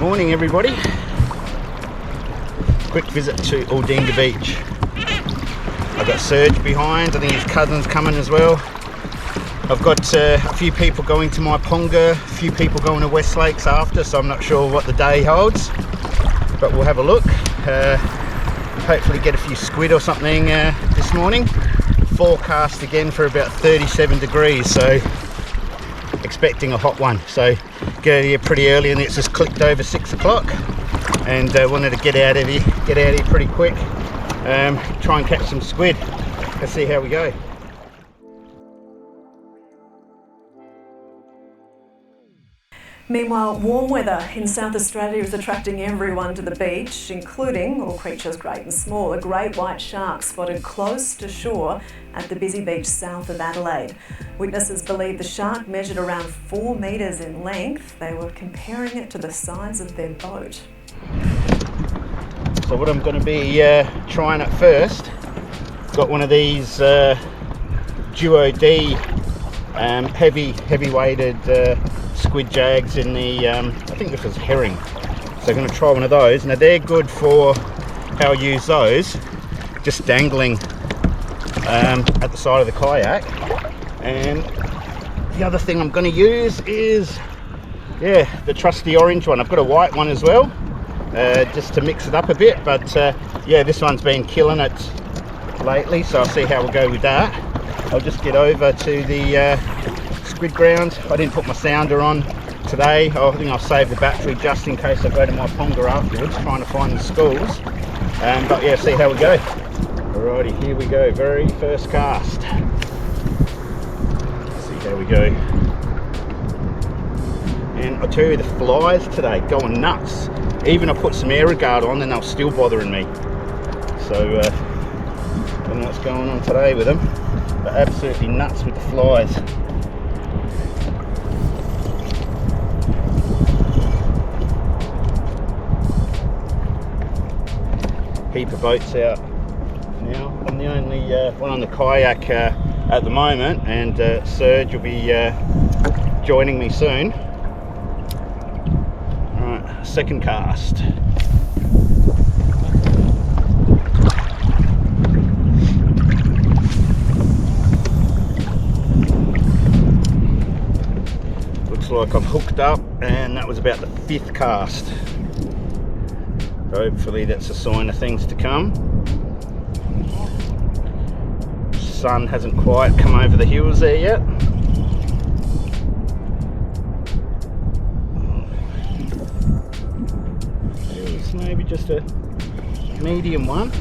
Morning everybody. Quick visit to Aldinga Beach. I've got Serge behind, I think his cousin's coming as well. I've got a few people going to Myponga, a few people going to West Lakes after, so I'm not sure what the day holds, but we'll have a look. Hopefully get a few squid or something this morning. Forecast again for about 37 degrees, so expecting a hot one. So get here pretty early, and it's just clicked over 6 o'clock, and wanted to get out of here pretty quick. Try and catch some squid. Let's see how we go. Meanwhile, warm weather in South Australia is attracting everyone to the beach, including all creatures great and small. A great white shark spotted close to shore at the busy beach south of Adelaide. Witnesses believe the shark measured around 4 metres in length. They were comparing it to the size of their boat. So what I'm going to be trying at first, got one of these Duo D heavy weighted squid jags in the I think this was herring, so I'm going to try one of those. Now they're good for how I use those, just dangling at the side of the kayak. And the other thing I'm going to use is the trusty orange one. I've got a white one as well, just to mix it up a bit, but this one's been killing it lately, so I'll see how we'll go with that. I'll just get over to the squid ground. I didn't put my sounder on today. I think I'll save the battery just in case I go to Myponga afterwards, trying to find the schools. But yeah, see how we go. Alrighty, here we go. Very first cast. See how we go. And I tell you, the flies today going nuts. Even I put some Aerogard on and they're still bothering me. So I don't know what's going on today with them. They're absolutely nuts with the flies. Heap of boats out now. I'm the only one on the kayak at the moment, and Serge will be joining me soon. Alright, second cast. Looks like I've hooked up, and that was about the 5th cast. Hopefully that's a sign of things to come. Sun hasn't quite come over the hills there yet. It's maybe just a medium one.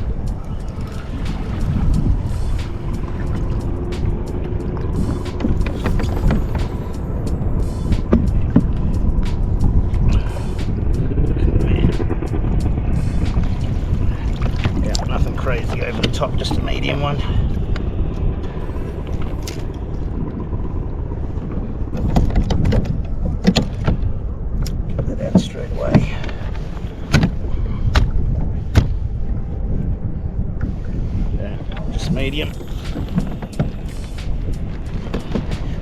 Crazy over the top, just a medium one. Put that out straight away. Yeah, just medium.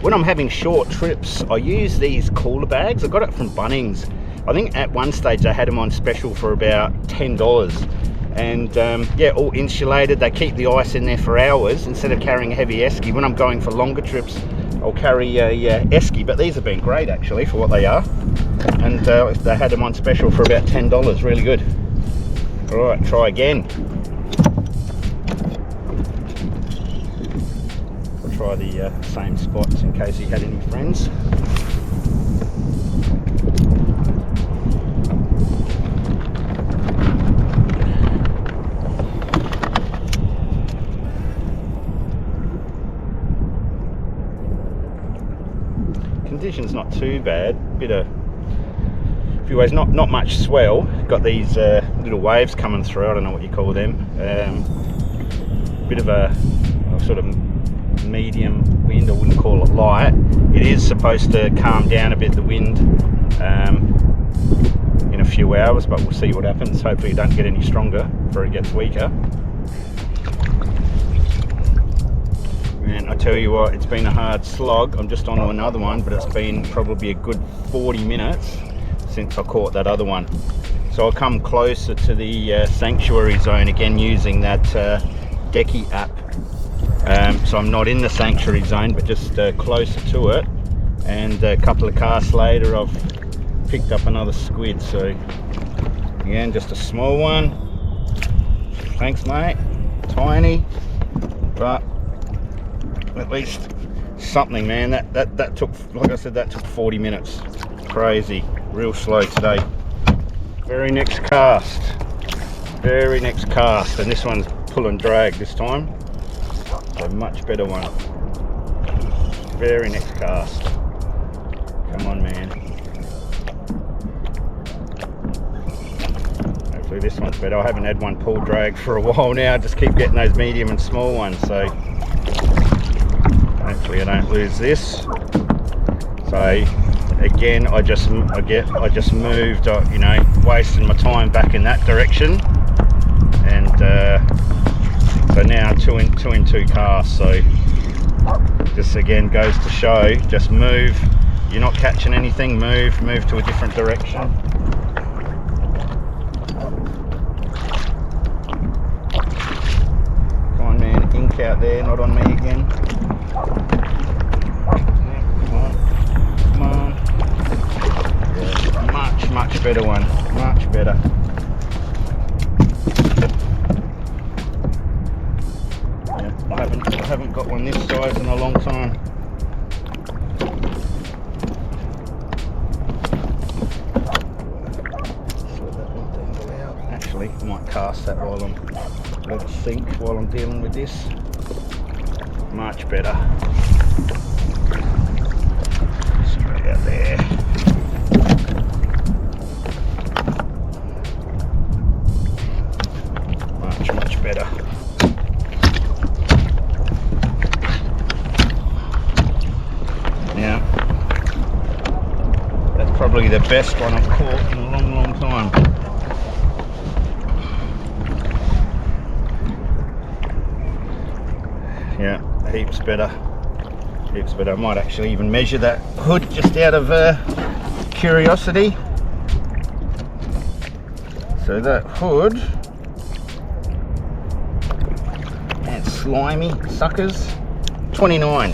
When I'm having short trips, I use these cooler bags. I got it from Bunnings. I think at one stage I had them on special for about $10. And all insulated. They keep the ice in there for hours instead of carrying a heavy esky. When I'm going for longer trips, I'll carry a esky, but these have been great actually for what they are. And they had them on special for about $10. Really good. All right, try again. I'll try the same spots in case he had any friends. Conditions not too bad, few waves, not much swell. Got these little waves coming through, I don't know what you call them. Bit of a sort of medium wind, I wouldn't call it light. It is supposed to calm down a bit, the wind, in a few hours, but we'll see what happens. Hopefully it don't get any stronger before it gets weaker. And I tell you what, it's been a hard slog. I'm just on to another one, but it's been probably a good 40 minutes since I caught that other one. So I'll come closer to the sanctuary zone again using that Decky app. So I'm not in the sanctuary zone, but just closer to it. And a couple of casts later, I've picked up another squid. So again, just a small one. Thanks, mate. Tiny, but at least something, man. That took, like I said, that took 40 minutes. Crazy, real slow today. Very next cast, and this one's pull and drag this time, so much better one. Very next cast. Come on, man. Hopefully this one's better. I haven't had one pull drag for a while now. I just keep getting those medium and small ones, so hopefully I don't lose this. So again, I just moved, you know, wasting my time back in that direction, and so now two in two casts. So this again goes to show, just move. You're not catching anything, move to a different direction. Come on, man, ink out there, not on me again. Much better one, much better. Yeah, I haven't got one this size in a long time. Actually, I might cast that while I'm let it sink while I'm dealing with this. Much better. Straight out there. Much better. Now, that's probably the best one I've caught in a long time. Yeah, heaps better. I might actually even measure that hood just out of curiosity. So that hood, and slimy suckers, 29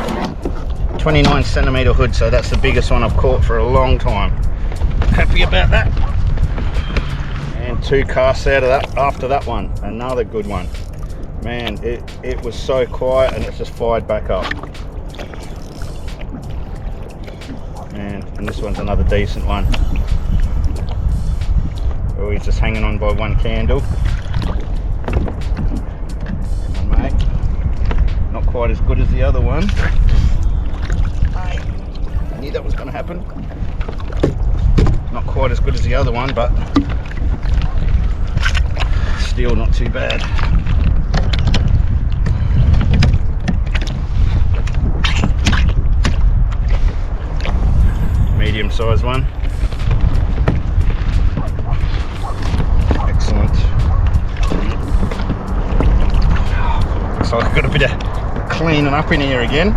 centimeter hood, so that's the biggest one I've caught for a long time. Happy about that. And 2 casts out of that after that one, another good one. Man, it was so quiet and it's just fired back up. And this one's another decent one. Oh, he's just hanging on by one candle. Come on, mate. Not quite as good as the other one. I knew that was going to happen. Not quite as good as the other one, but still not too bad. Medium sized one. Excellent. So I've got a bit of cleaning up in here again.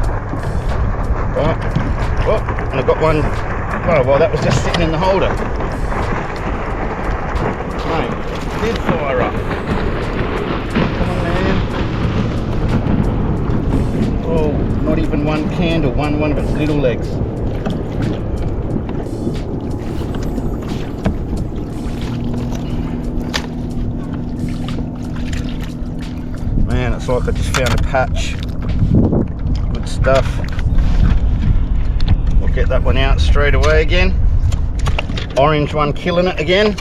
Oh, and I've got one. Oh, well, that was just sitting in the holder. Mate, did fire up. Come on, man. Oh, not even one candle, one of its little legs. Man, it's like I just found a patch. Good stuff. We'll get that one out straight away again. Orange one killing it again.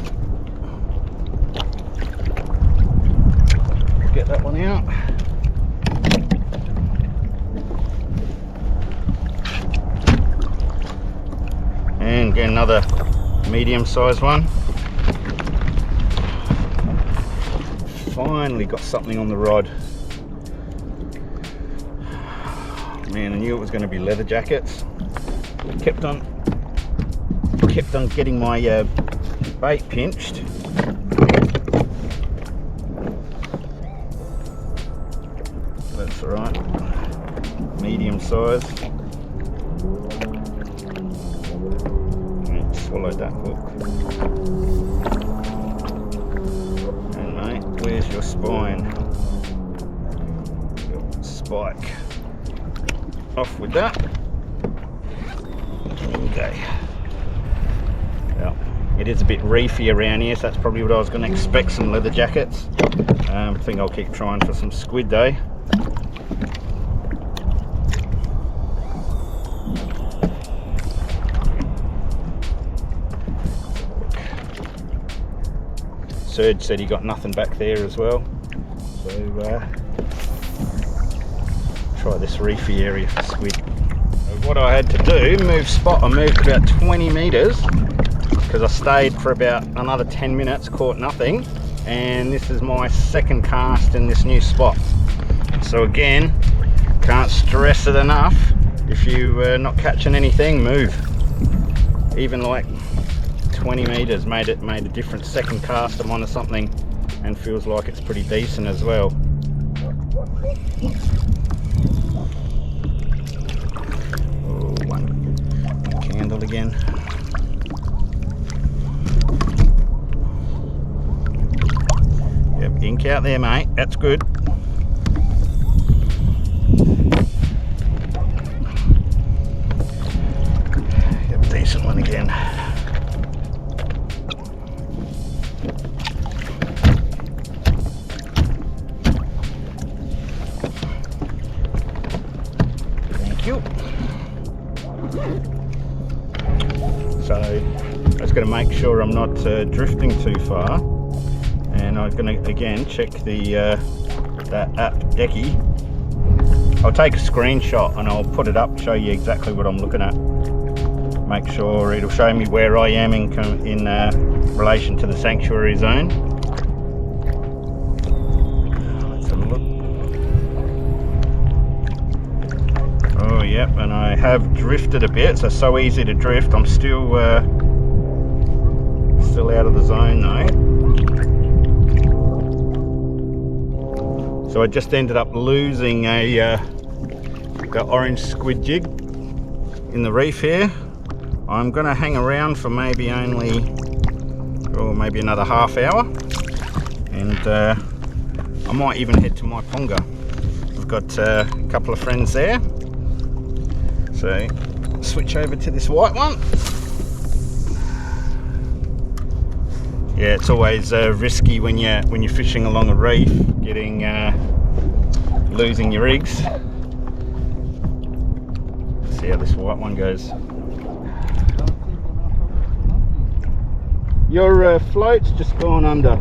We'll get that one out. And get another medium sized one. Finally got something on the rod. Man, I knew it was going to be leather jackets. Kept on getting my bait pinched. That's all right. Medium size. Let's Followed that hook. And mate, where's your spine? Your spike. Off with that. Okay. Well, it is a bit reefy around here, so that's probably what I was going to expect, some leather jackets. I think I'll keep trying for some squid though. Serge said he got nothing back there as well, so try this reefy area for squid. So what I had to do, move spot, I moved about 20 metres because I stayed for about another 10 minutes, caught nothing, and this is my second cast in this new spot. So again, can't stress it enough, if you're not catching anything, move. Even like 20 metres made a difference. Second cast I'm onto something and feels like it's pretty decent as well. Oh, one candle again. Yep, ink out there, mate, that's good. Yep, decent one again. So I was going to make sure I'm not drifting too far, and I'm going to again check the that app Decky. I'll take a screenshot and I'll put it up, show you exactly what I'm looking at. Make sure it'll show me where I am in relation to the sanctuary zone. Let's have a look. Oh yep, and I have drifted a bit. So easy to drift. I'm still out of the zone though. So I just ended up losing the orange squid jig in the reef here. I'm going to hang around for maybe maybe another half hour, and I might even head to Myponga. I've got a couple of friends there. So switch over to this white one. Yeah, it's always risky when you're fishing along a reef, losing your rigs. See how this white one goes. Your float's just gone under.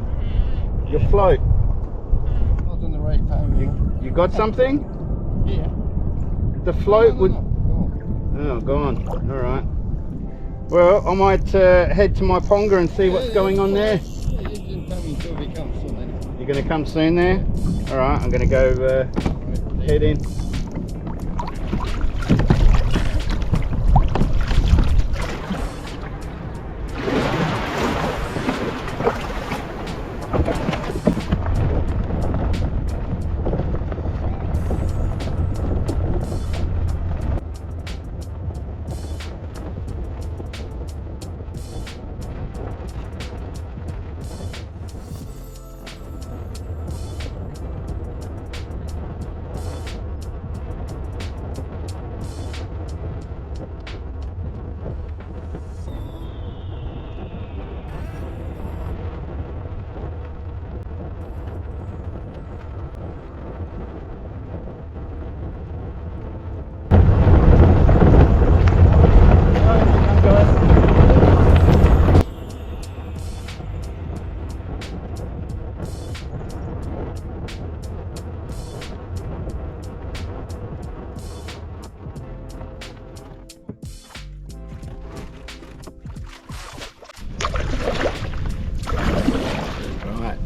Your float. Not on the right time. You got something? Yeah. The float would. Oh, gone. All right. Well, I might head to Myponga and see what's going on there. You're going to come soon there? All right, I'm going to go head in.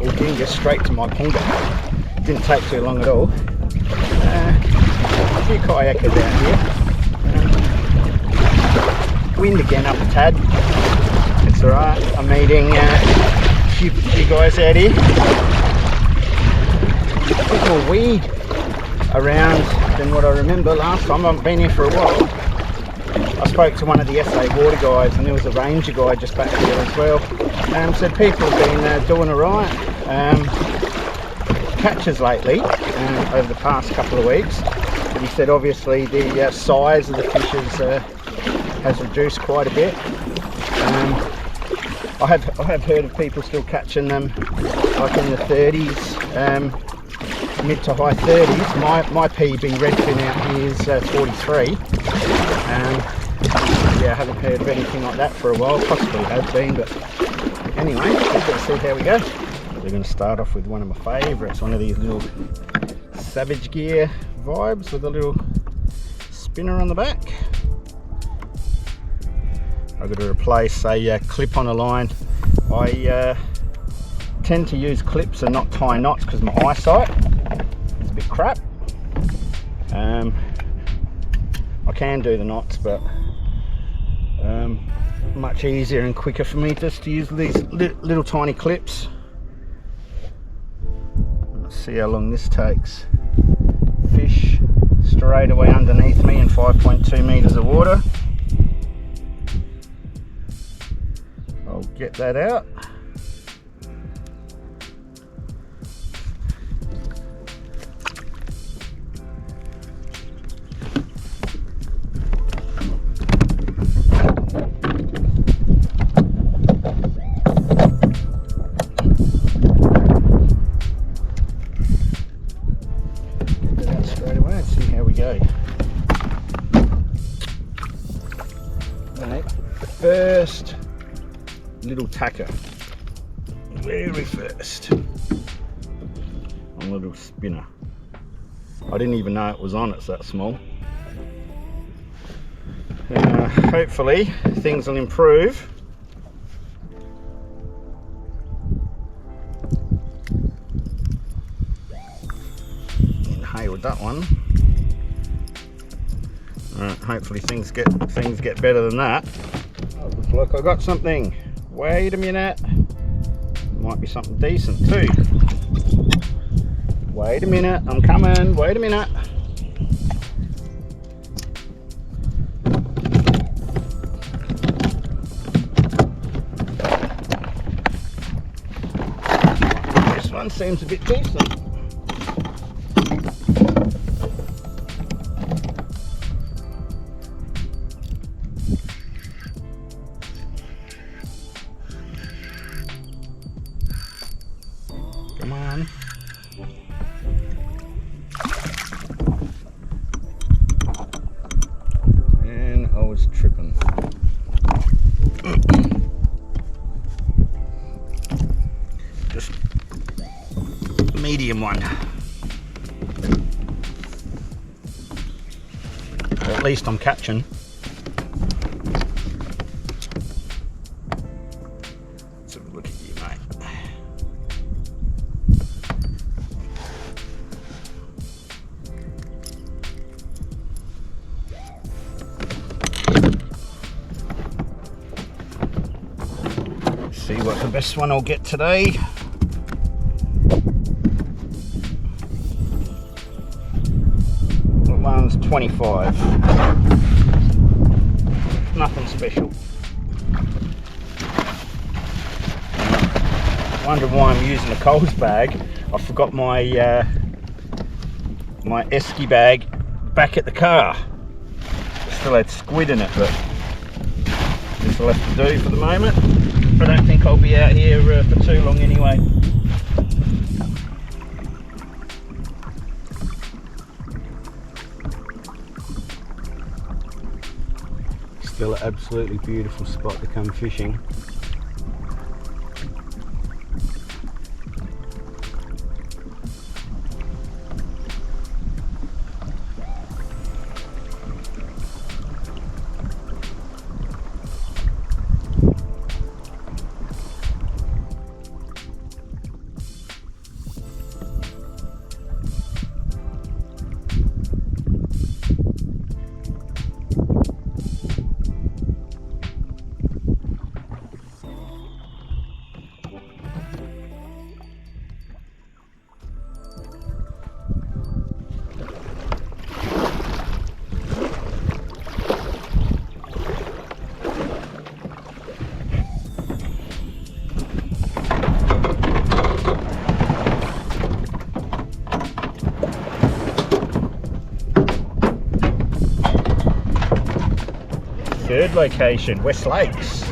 Aldinga straight to Myponga. Didn't take too long at all. A few kayakers out here. Wind again up a tad. It's alright. I'm meeting a few guys out here. A bit more weed around than what I remember last time. I haven't been here for a while. I spoke to one of the SA water guys, and there was a ranger guy just back there as well. Said people have been doing alright. Catches lately over the past couple of weeks, but he said obviously the size of the fishes has reduced quite a bit. I have heard of people still catching them like in the 30s, mid to high 30s. My PB redfin out here is 43. Yeah, I haven't heard of anything like that for a while. Possibly has been, but anyway, let's see how we go. We're going to start off with one of my favourites, one of these little Savage Gear vibes with a little spinner on the back. I've got to replace a clip on a line. I tend to use clips and not tie knots because my eyesight is a bit crap. I can do the knots, but much easier and quicker for me just to use these little tiny clips. Let's see how long this takes. Fish straight away underneath me in 5.2 meters of water. I'll get that out. First little tacker, very first, on a little spinner. I didn't even know it was on, it's that small. Hopefully things will improve. Inhaled that one. Hopefully things get better than that. Oh, looks like I got something. Wait a minute. Might be something decent too. Wait a minute, I'm coming. Wait a minute. This one seems a bit decent. Come on. And I was tripping. Just medium one. Or at least I'm catching. Let's have a look at you, mate. See what the best one I'll get today. That one's 25. Nothing special. Wondering why I'm using a Coles bag. I forgot my my esky bag back at the car. Still had squid in it, but this will have to do for the moment. I don't think I'll be out here for too long anyway. Still an absolutely beautiful spot to come fishing. third location, West Lakes.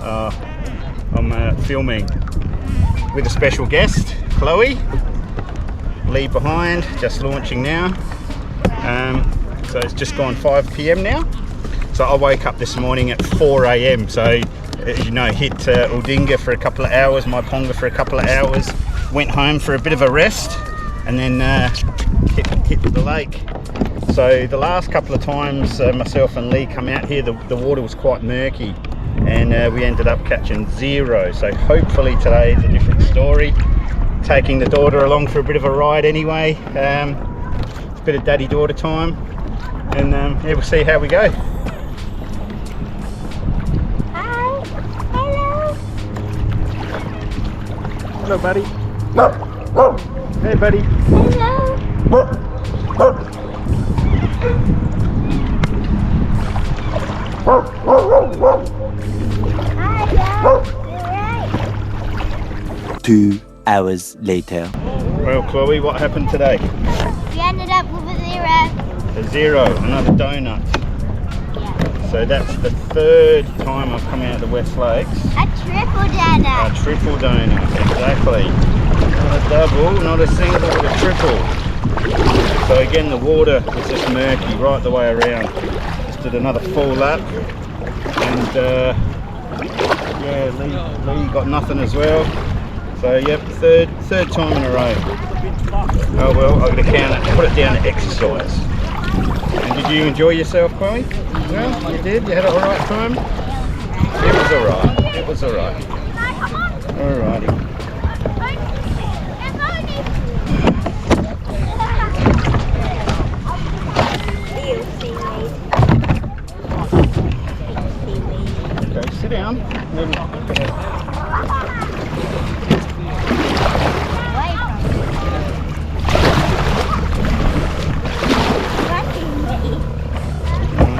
I'm filming with a special guest, Chloe. Leave behind, just launching now. So it's just gone 5 p.m. now. So I woke up this morning at 4 a.m. So as you know, hit Aldinga for a couple of hours, Myponga for a couple of hours, went home for a bit of a rest, and then hit the lake. So the last couple of times myself and Lee come out here, the water was quite murky, and we ended up catching 0. So hopefully today is a different story. Taking the daughter along for a bit of a ride anyway. It's a bit of daddy-daughter time, and yeah, we'll see how we go. Hi. Hello. Hello, buddy. Hey, buddy. Hello. Hi, 2 hours later. Well, Chloe, what happened today? we ended up with a 0. A 0, another donut. Yeah. So that's the 3rd time I've come out of the West Lakes. A triple donut. A triple donut, exactly. Not a double, not a single, but a triple. So again, the water was just murky right the way around. Just did another full lap, and yeah, Lee got nothing as well. So yep, third time in a row. Oh well, I'm going to count it, put it down to exercise. And did you enjoy yourself, Chloe? Well, you did? You had an alright time? It was alright. It was alright. Alrighty. Okay, sit down.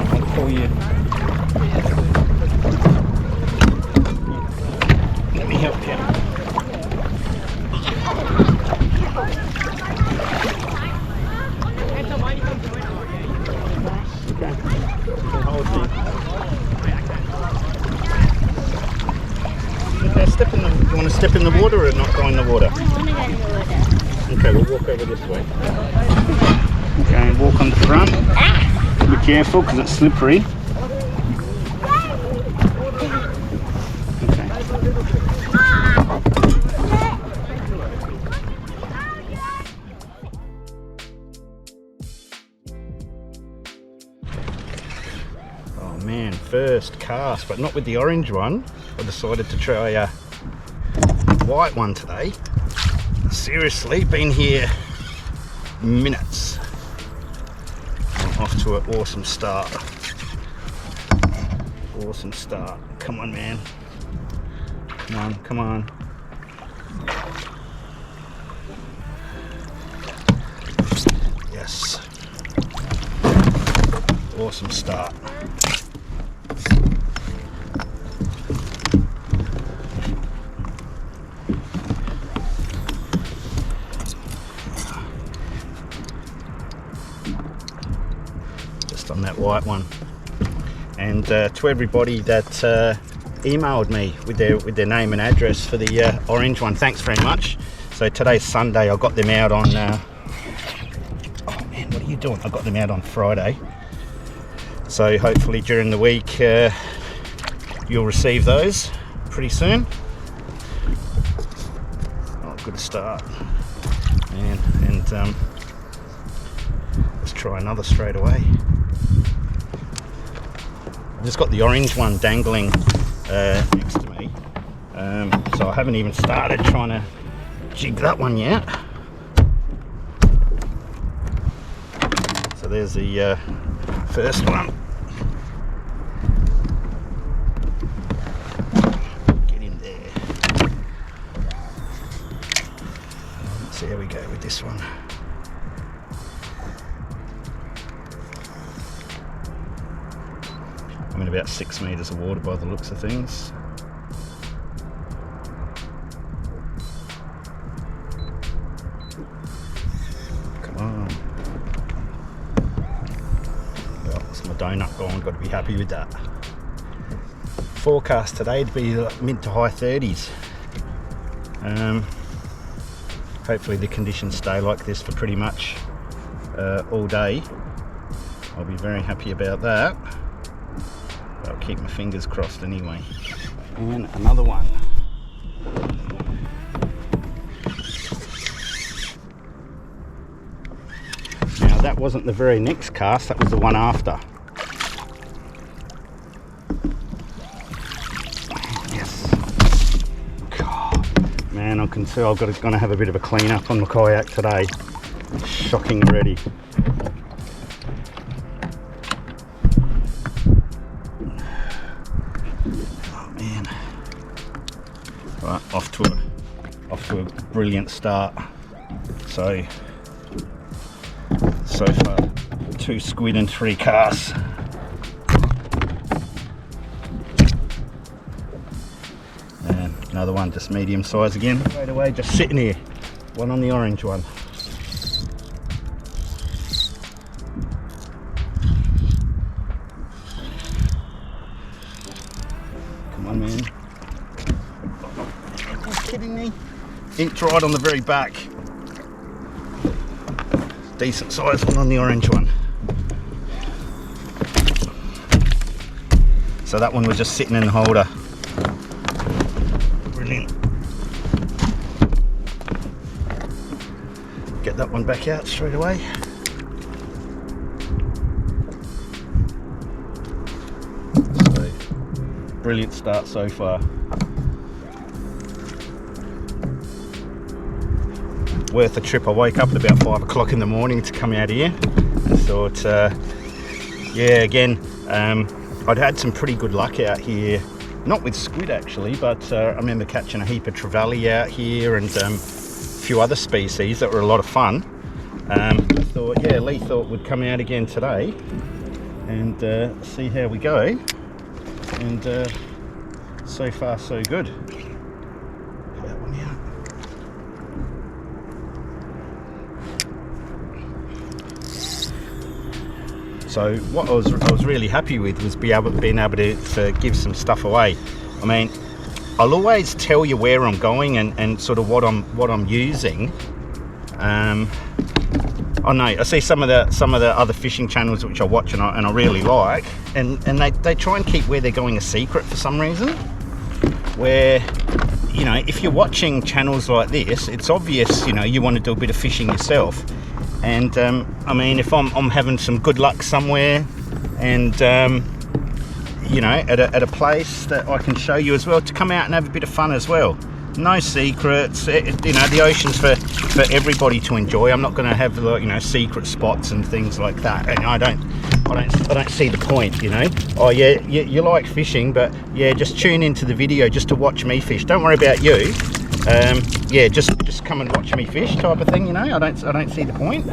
I'll call you. Let me help you. Okay. You can hold me. Okay, step in the. You want to step in the water or not go in the water? I want to go in the water. Okay, we'll walk over this way. Okay, walk on the front. Be careful because it's slippery. Okay. Oh man, first cast, but not with the orange one. I decided to try a white one today. Seriously, been here minutes. I'm off to an awesome start. Awesome start. Come on, man. Come on, come on. Yes. Awesome start. On that white one, and to everybody that emailed me with their name and address for the orange one, thanks very much. So today's Sunday, I got them out on oh man, what are you doing? I got them out on Friday, so hopefully during the week you'll receive those pretty soon. Oh, good start, man. And let's try another straight away. Just got the orange one dangling next to me, so I haven't even started trying to jig that one yet. So there's the first one. Get in there. Let's see how we go with this one. I'm in about 6 meters of water by the looks of things. Come on. Well, it's my the donut gone. Got to be happy with that. Forecast today to be mid to high 30s. Hopefully the conditions stay like this for pretty much all day. I'll be very happy about that. I'll keep my fingers crossed anyway. And another one. Now that wasn't the very next cast, that was the one after. Yes. God, man, I can tell I'm gonna have a bit of a clean up on my kayak today. Shocking already. Oh man. Right, off to a brilliant start. So far 2 squid and 3 casts. And another one just medium size again. Straight away, just sitting here. One on the orange one. Come on, man. Are you kidding me? Inked right on the very back. Decent sized one on the orange one. So that one was just sitting in the holder. Brilliant. Get that one back out straight away. So, brilliant start so far. Worth a trip. I woke up at about 5 o'clock in the morning to come out here and thought, yeah, again, I'd had some pretty good luck out here, not with squid actually, but I remember catching a heap of trevally out here and a few other species that were a lot of fun. I thought, yeah, Lee thought we'd come out again today and see how we go, and so far so good. That one out. So what I was really happy with was being able to give some stuff away. I mean, I'll always tell you where I'm going and sort of what I'm using. I know I see some of the other fishing channels which I watch and I really like, and they try and keep where they're going a secret for some reason. Where, you know, if you're watching channels like this, it's obvious, you know, you want to do a bit of fishing yourself. And I mean, if I'm having some good luck somewhere, and you know, at a place that I can show you as well, to come out and have a bit of fun as well. No secrets. You know, the ocean's for everybody to enjoy. I'm not going to have, like, you know, secret spots and things like that. And I don't see the point. You know. Oh yeah, you like fishing, but yeah, just tune into the video just to watch me fish. Don't worry about you. Yeah, just come and watch me fish, type of thing. You know, I don't see the point.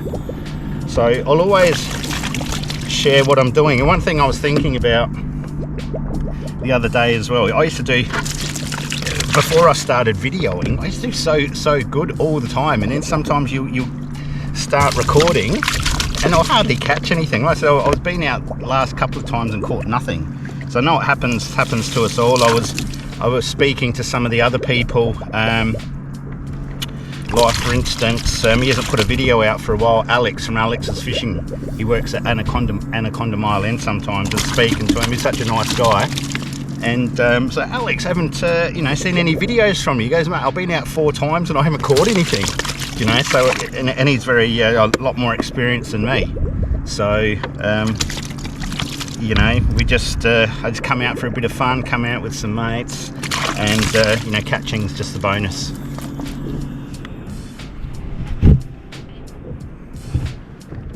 So I'll always share what I'm doing. And one thing I was thinking about the other day as well, I used to do, before I started videoing, I used to do so good all the time, and then sometimes you start recording and I'll hardly catch anything. Like, so I was been out the last couple of times and caught nothing. So I know it happens to us all. I was speaking to some of the other people, like for instance, he hasn't put a video out for a while, Alex from Alex's Fishing. He works at Anaconda Mile End sometimes. I was speaking to him, he's such a nice guy. And so Alex, haven't you know, seen any videos from you? He goes, mate, I've been out 4 times and I haven't caught anything. You know, so, and he's very, a lot more experienced than me. So, you know, I just come out for a bit of fun, come out with some mates, and, you know, catching's just the bonus.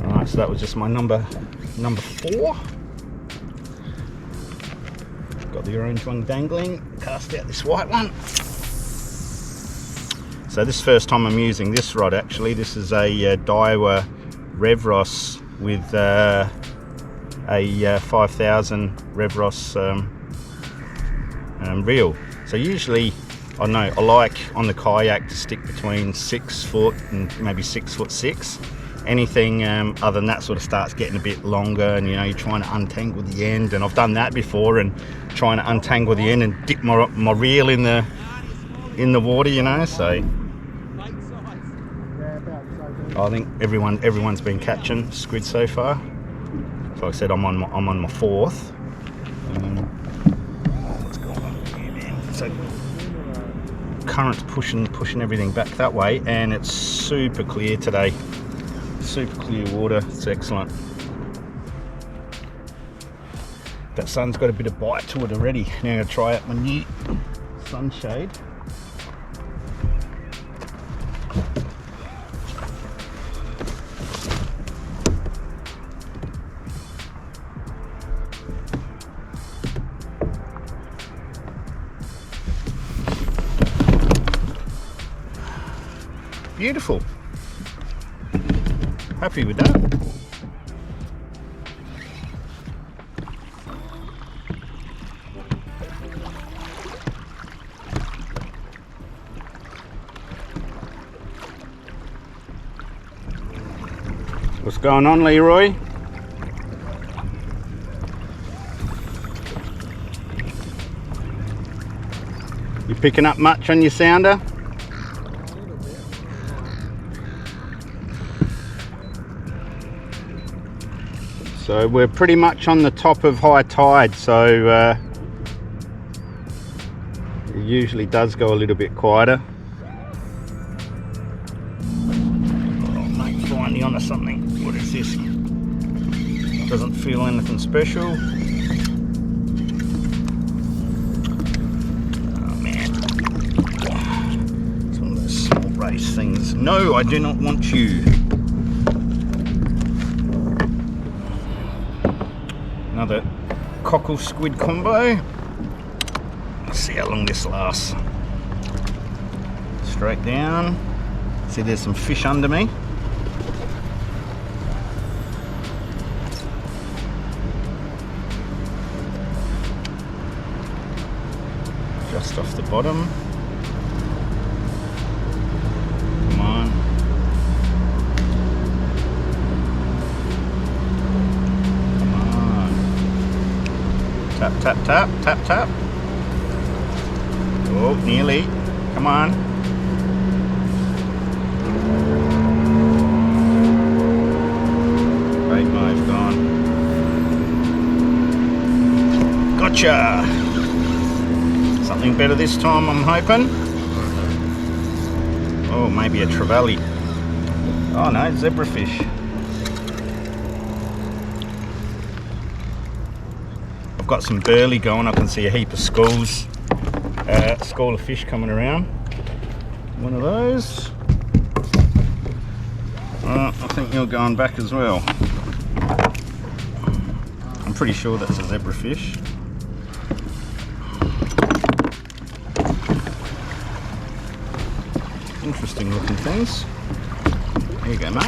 Alright, so that was just my number 4. Got the orange one dangling, cast out this white one. So this first time I'm using this rod actually. This is a Daiwa Revros with a 5000 Revros reel. So usually, I like on the kayak to stick between 6 foot and maybe 6'6", anything other than that sort of starts getting a bit longer, and you know, you're trying to untangle the end, and I've done that before, and trying to untangle the end and dip my reel in the water, you know. So I think everyone's been catching squid so far. So like I said, I'm on my fourth. What's going on here, man? So current's pushing everything back that way, and it's super clear today. Super clear water. It's excellent. That sun's got a bit of bite to it already. Now I'm going to try out my new sunshade. Beautiful. Happy with that. What's going on, Leroy? You picking up much on your sounder? So we're pretty much on the top of high tide, so it usually does go a little bit quieter. Oh mate, finally onto something. What is this? Doesn't feel anything special. Oh man. It's one of those small race things. No, I do not want you. Another cockle squid combo. Let's see how long this lasts. Straight down. See, there's some fish under me. Just off the bottom. Come on. Tap, tap, tap, tap, tap. Oh, nearly. Come on. Bait mode gone. Gotcha! Something better this time, I'm hoping. Oh, maybe a trevally. Oh no, zebrafish. I've got some burley going. I can see a heap of schools, school of fish coming around. One of those. I think you're going back as well. I'm pretty sure that's a zebrafish. Interesting looking things. There you go, mate.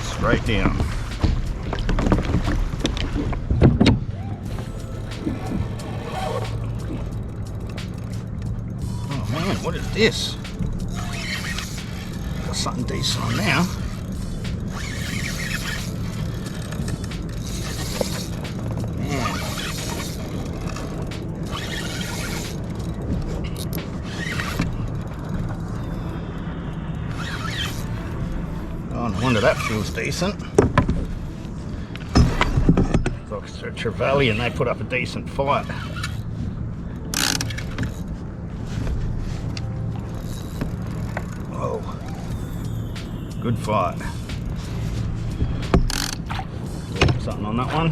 Straight down. What is this? Got something decent on now. Man. Oh, no wonder that feels decent. Looks like it's a trevally and they put up a decent fight. Good fight. Something on that one.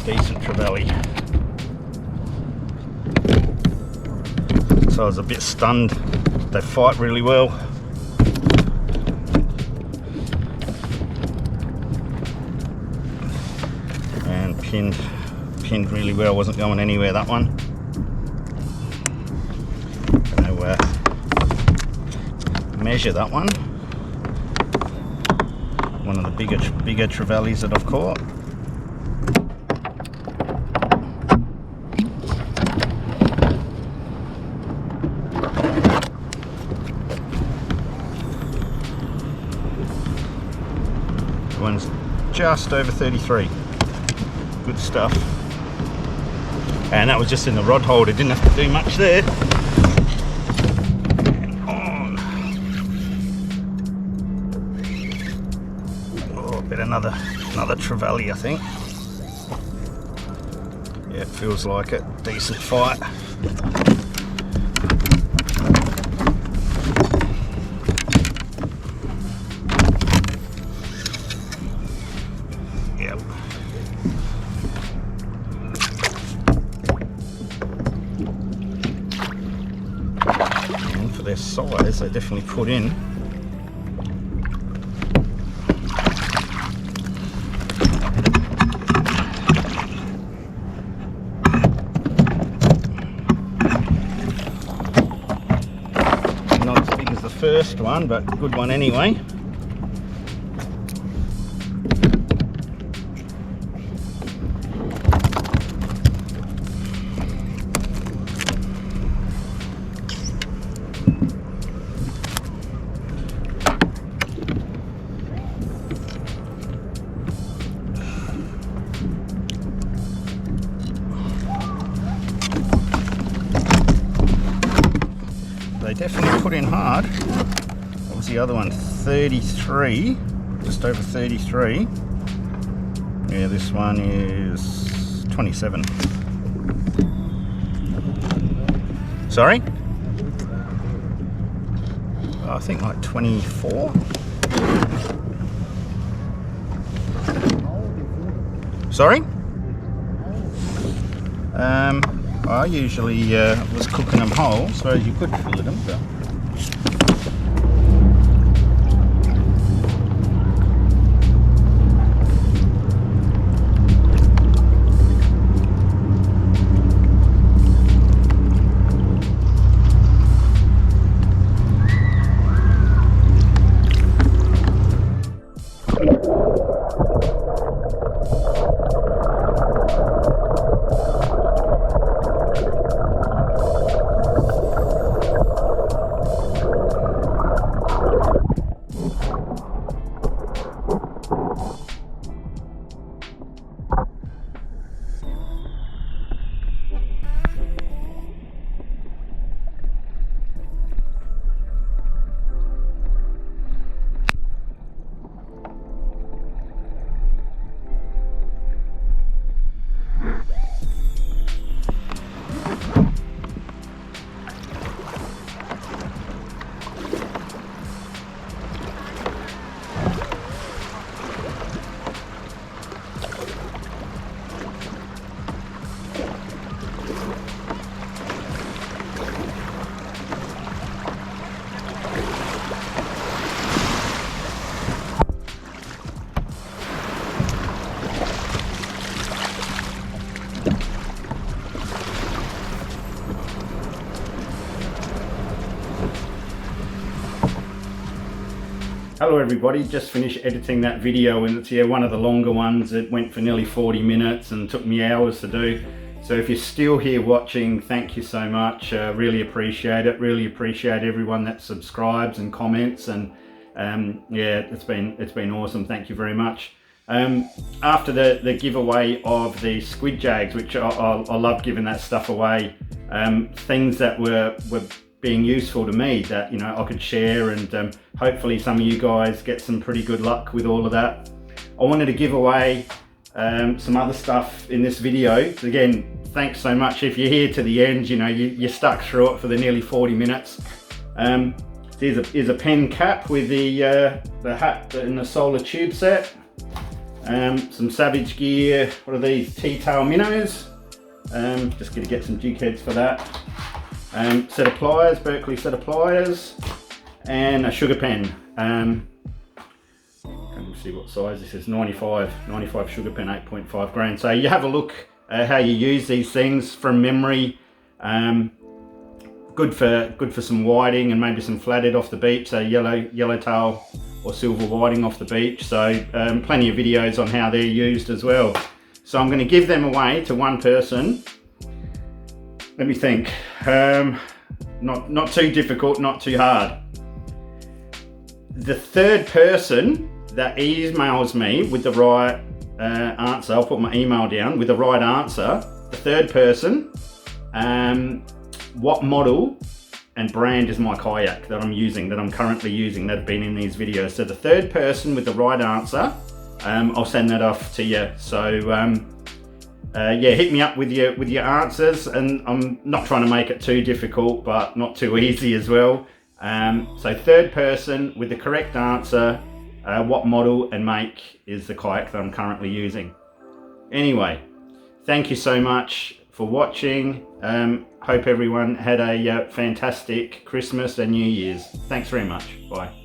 Decent trevally. So I was a bit stunned. They fight really well. Pinned really well, wasn't going anywhere, that one. Gonna measure that one. One of the bigger trevallies that I've caught. just over 33. Good stuff. And that was just in the rod holder, didn't have to do much there. Oh, bit another trevally, I think. Yeah, it feels like it. Decent fight. Yep. And for their size, they definitely put in. First one, but good one anyway. They definitely put in hard. What was the other one? 33, just over 33. Yeah, this one is 27. Sorry? Oh, I think like 24. Sorry? I usually was cooking them whole, so you could fillet them, but hello everybody, just finished editing that video and it's one of the longer ones. It went for nearly 40 minutes and took me hours to do. So if you're still here watching, thank you so much. Really appreciate it. Really appreciate everyone that subscribes and comments, and yeah, it's been awesome. Thank you very much. After the giveaway of the squid jags, which I love giving that stuff away, things that were being useful to me that, you know, I could share, and hopefully some of you guys get some pretty good luck with all of that. I wanted to give away some other stuff in this video. Again, thanks so much if you're here to the end. You know, you stuck through it for the nearly 40 minutes. Here's a pen cap with the hat and the solar tube set. Some Savage Gear, what are these, T-tail minnows. Just gonna get some jig heads for that. Set of pliers, Berkeley set of pliers, and a sugar pen. Can you see what size this is? 95 sugar pen, 8.5 grain. So you have a look at how you use these things from memory. Good for some whiting and maybe some flathead off the beach. So yellowtail or silver whiting off the beach. So plenty of videos on how they're used as well. So I'm going to give them away to one person. Let me think. Not too difficult, not too hard. The third person that emails me with the right answer, I'll put my email down with the right answer. The third person, what model and brand is my kayak that I'm using, that I'm currently using, that have been in these videos. So the third person with the right answer, I'll send that off to you. So yeah, hit me up with your answers, and I'm not trying to make it too difficult, but not too easy as well. So third person with the correct answer, what model and make is the kayak that I'm currently using. Anyway, thank you so much for watching. Hope everyone had a fantastic Christmas and New Year's. Thanks very much. Bye.